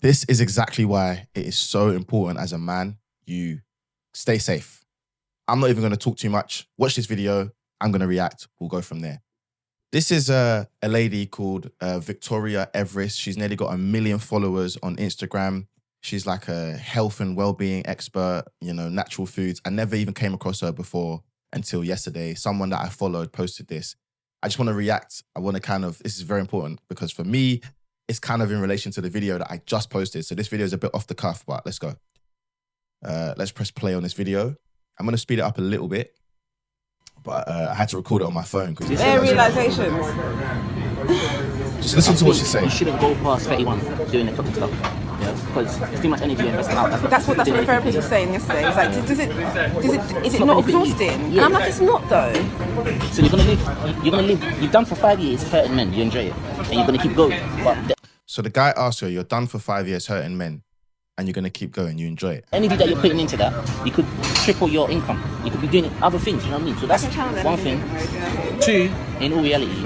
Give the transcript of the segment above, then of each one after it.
This is exactly why it is so important as a man, you stay safe. I'm not even going to talk too much. Watch this video. I'm going to react. We'll go from there. This is a lady called Victoria Everest. She's nearly got 1 million followers on Instagram. She's like a health and well-being expert, you know, natural foods. I never even came across her before until yesterday. Someone that I followed posted this. I just want to react. I want to this is very important because for me, it's kind of in relation to the video that I just posted. So this video is a bit off the cuff, but let's go. Let's press play on this video. I'm going to speed it up a little bit, but I had to record it on my phone. Their realizations. Just listen to what she's saying. You shouldn't go past 31 doing the cooking stuff. Yeah, because it's too much energy invested out. That's what the therapist was saying yesterday. It's like, is it not exhausting? Yeah. And I'm like, it's not though. So you're gonna live. You've done for 5 years hurting men. You enjoy it, and you're gonna keep going. So the guy asked her, "You're done for 5 years hurting men, and you're gonna keep going. You enjoy it." Anything that you're putting into that, you could triple your income. You could be doing other things. You know what I mean? So that's one thing. Two, in all reality,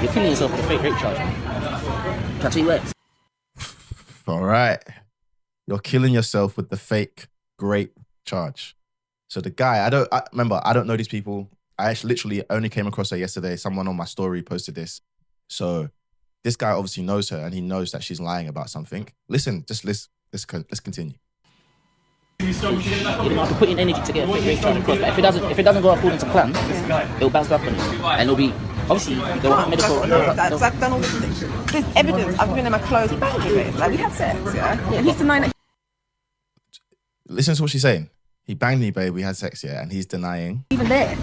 you're killing yourself with a fake rape charge. That's how it works. All right. You're killing yourself with the fake grape charge. So the guy, I don't know these people. I actually literally only came across her yesterday. Someone on my story posted this. So this guy obviously knows her and he knows that she's lying about something. Listen, let's continue. You don't have to put in energy to get a fake rape charge across. But if it doesn't go according to plan, it'll bounce back on you. And it'll be obviously they'll have medical. I've done all this. There's evidence. I've given him a clothes. He banged me, babe. Like we had sex, yeah. And he's denying it. Listen to what she's saying. He banged me, babe. We had sex, yeah, and he's denying. Even there.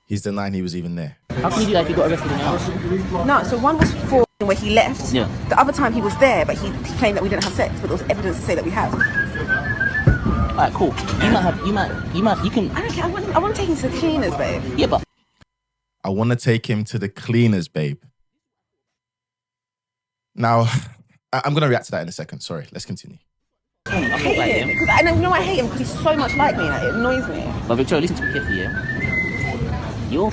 He's denying he was even there. How can you do that if you got arrested in your house? No, so one was for where he left. Yeah. The other time he was there, but he claimed that we didn't have sex, but there was evidence to say that we had. Alright, cool. You can. I don't care. I want to take him to the cleaners, babe. Yeah, but I want to take him to the cleaners, babe. Now, I'm going to react to that in a second. Sorry, let's continue. I hate him. I know I hate him because he's so much like me. Like, it annoys me. But Victoria, listen to me carefully, yeah? Your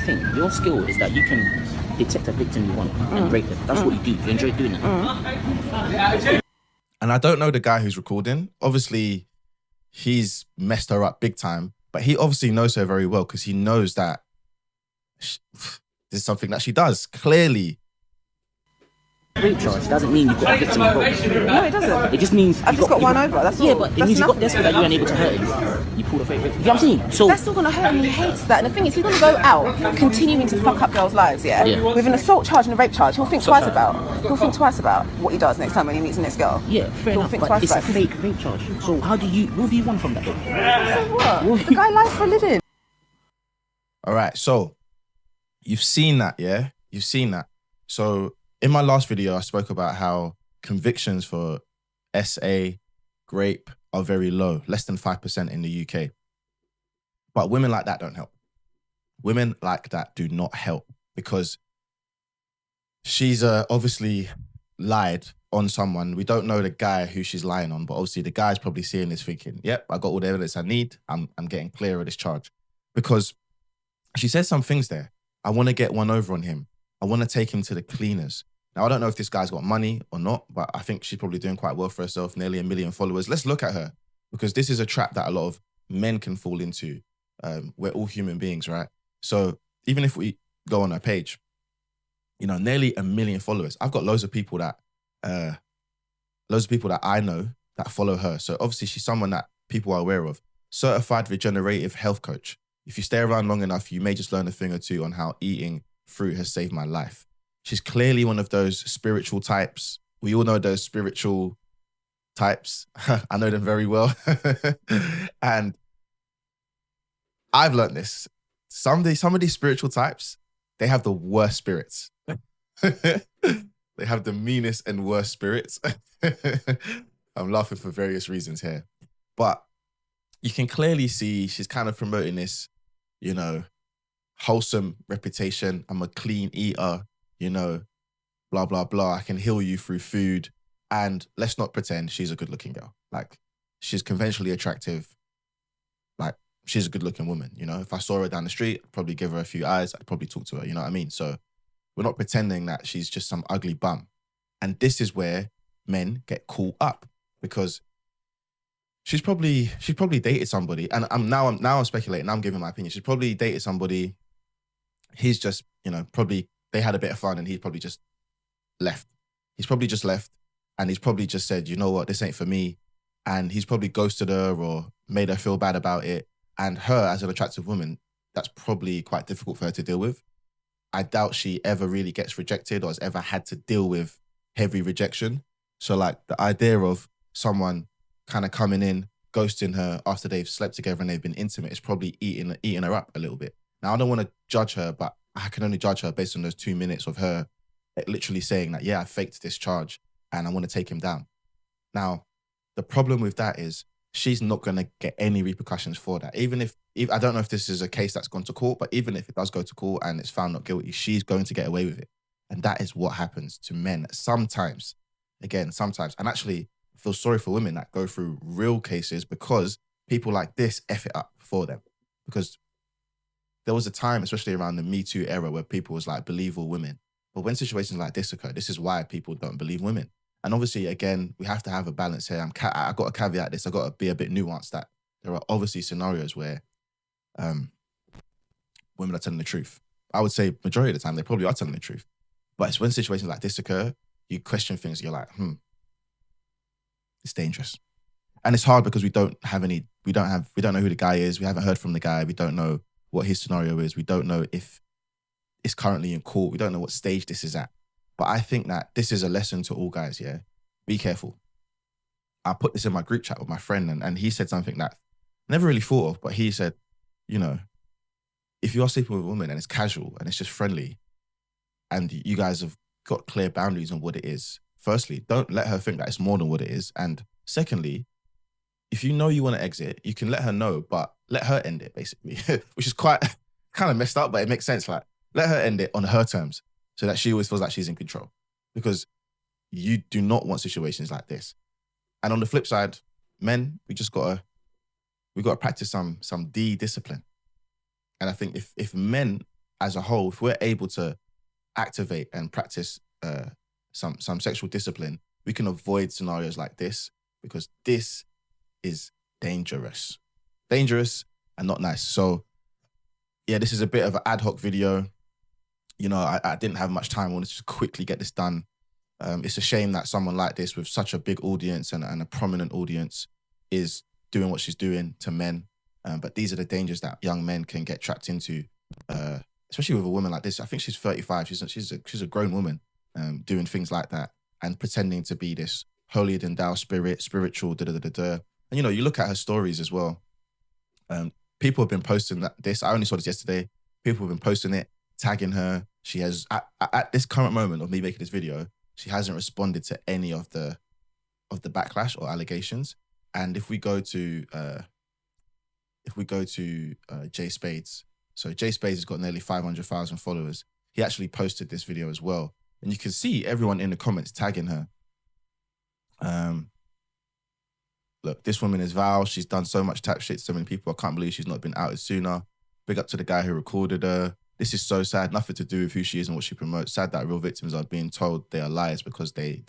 skill is that you can detect a victim you want and rape them. That's what you do. You enjoy doing it. And I don't know the guy who's recording. Obviously, he's messed her up big time, but he obviously knows her very well because he knows that this is something that she does, clearly. Rape charge doesn't mean you've got a victim involved. No, it doesn't. It just means I've just got one over. That's all. Yeah, but it means you got desperate that you weren't able to hurt him. You pulled a fake rape. You know what I'm saying? So that's still gonna hurt him. He hates that. And the thing is, he's gonna go out continuing to fuck up girls' lives. Yeah. With an assault charge and a rape charge, he'll think twice about what he does next time when he meets the next girl. Yeah, fair enough. But it's a fake rape charge. So what do you want from that? So what? The guy lies for a living. All right, so you've seen that, yeah? You've seen that. So in my last video, I spoke about how convictions for SA, rape are very low, less than 5% in the UK. But women like that don't help. Women like that do not help because she's obviously lied on someone. We don't know the guy who she's lying on, but obviously the guy's probably seeing this thinking, yep, I got all the evidence I need. I'm getting clear of this charge. Because she said some things there. I want to get one over on him. I want to take him to the cleaners. Now, I don't know if this guy's got money or not, but I think she's probably doing quite well for herself, nearly 1 million followers. Let's look at her because this is a trap that a lot of men can fall into. We're all human beings, right? So even if we go on her page, you know, nearly 1 million followers. I've got loads of people that I know that follow her. So obviously she's someone that people are aware of. Certified regenerative health coach. If you stay around long enough, you may just learn a thing or two on how eating fruit has saved my life. She's clearly one of those spiritual types. We all know those spiritual types. I know them very well. And I've learned this. Some of these spiritual types, they have the worst spirits. They have the meanest and worst spirits. I'm laughing for various reasons here. But you can clearly see she's kind of promoting this, you know, wholesome reputation. I'm a clean eater, you know, blah, blah, blah. I can heal you through food. And let's not pretend she's a good looking girl. Like, she's conventionally attractive. Like, she's a good looking woman. You know, if I saw her down the street, I'd probably give her a few eyes. I'd probably talk to her. You know what I mean? So we're not pretending that she's just some ugly bum. And this is where men get caught up because she's probably dated somebody, and I'm speculating. I'm giving my opinion. She's probably dated somebody. He's just, probably they had a bit of fun, and he probably just left. He's probably just left, and he's probably just said, you know what, this ain't for me, and he's probably ghosted her or made her feel bad about it. And her, as an attractive woman, that's probably quite difficult for her to deal with. I doubt she ever really gets rejected or has ever had to deal with heavy rejection. So like the idea of someone kind of coming in, ghosting her after they've slept together and they've been intimate is probably eating her up a little bit. Now, I don't want to judge her, but I can only judge her based on those 2 minutes of her literally saying that, yeah, I faked this charge and I want to take him down. Now, the problem with that is she's not going to get any repercussions for that. Even if I don't know if this is a case that's gone to court, but even if it does go to court and it's found not guilty, she's going to get away with it. And that is what happens to men sometimes. Again, sometimes. And actually, I feel sorry for women that go through real cases because people like this F it up for them. Because there was a time, especially around the Me Too era, where people was like, believe all women. But when situations like this occur, this is why people don't believe women. And obviously, again, we have to have a balance here. I got to caveat this. I got to be a bit nuanced that there are obviously scenarios where women are telling the truth. I would say majority of the time they probably are telling the truth. But it's when situations like this occur, you question things. You're like, it's dangerous. And it's hard because we don't know who the guy is. We haven't heard from the guy. We don't know what his scenario is. We don't know if it's currently in court. We don't know what stage this is at. But I think that this is a lesson to all guys, yeah? Be careful. I put this in my group chat with my friend and he said something that I never really thought of, but he said, if you are sleeping with a woman and it's casual and it's just friendly and you guys have got clear boundaries on what it is, firstly, don't let her think that it's more than what it is. And secondly, if you know you want to exit, you can let her know, but let her end it, basically, which is quite kind of messed up, but it makes sense. Like, let her end it on her terms so that she always feels like she's in control, because you do not want situations like this. And on the flip side, men, we gotta practice some discipline. And I think if men as a whole, if we're able to activate and practice some sexual discipline, we can avoid scenarios like this, because this is dangerous and not nice. So yeah, this is a bit of an ad hoc video. I didn't have much time. I wanted to just quickly get this done. It's a shame that someone like this with such a big audience and a prominent audience is doing what she's doing to men. But these are the dangers that young men can get trapped into, especially with a woman like this. I think she's 35. She's a grown woman doing things like that and pretending to be this holier than thou spiritual, da-da-da-da-da. And, you look at her stories as well. People have been posting this. I only saw this yesterday. People have been posting it, tagging her. She has, at this current moment of me making this video, she hasn't responded to any of the backlash or allegations. And if we go to Jay Spades, so Jay Spades has got nearly 500,000 followers. He actually posted this video as well, and you can see everyone in the comments tagging her. Look, this woman is Val. She's done so much tap shit to so many people. I can't believe she's not been outed sooner. Big up to the guy who recorded her. This is so sad. Nothing to do with who she is and what she promotes. Sad that real victims are being told they are liars because they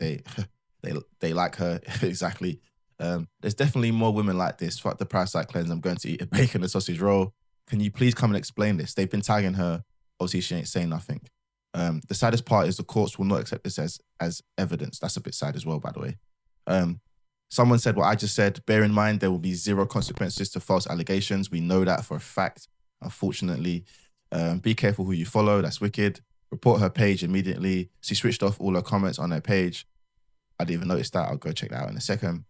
like her. Exactly. There's definitely more women like this. Fuck the parasite cleanse. I'm going to eat a bacon and sausage roll. Can you please come and explain this? They've been tagging her. Obviously, she ain't saying nothing. The saddest part is the courts will not accept this as evidence. That's a bit sad as well, by the way. Someone said what I just said. Bear in mind, there will be zero consequences to false allegations. We know that for a fact, unfortunately. Be careful who you follow. That's wicked. Report her page immediately. She switched off all her comments on her page. I didn't even notice that. I'll go check that out in a second.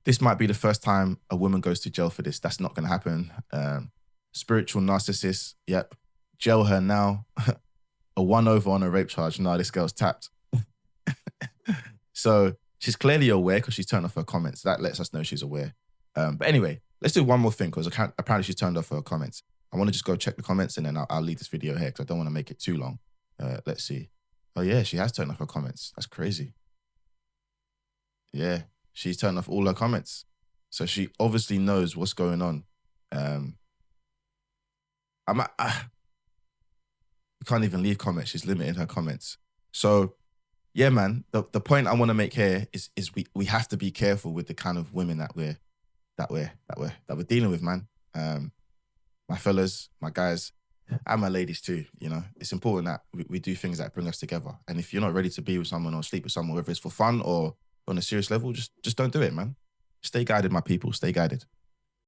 This might be the first time a woman goes to jail for this. That's not going to happen. Spiritual narcissist. Yep. Jail her now. A 1-over on a rape charge. No, this girl's tapped. So she's clearly aware because she's turned off her comments. That lets us know she's aware. But anyway, let's do one more thing because apparently she's turned off her comments. I want to just go check the comments and then I'll leave this video here because I don't want to make it too long. Let's see. Oh yeah, she has turned off her comments. That's crazy. Yeah, she's turned off all her comments. So she obviously knows what's going on. You can't even leave comments. She's limited her comments. So yeah, man, the point I want to make here is we have to be careful with the kind of women that we're dealing with, man. My fellas, my guys, and my ladies too. You know, it's important that we do things that bring us together. And if you're not ready to be with someone or sleep with someone, whether it's for fun or on a serious level, just don't do it, man. Stay guided, my people. Stay guided.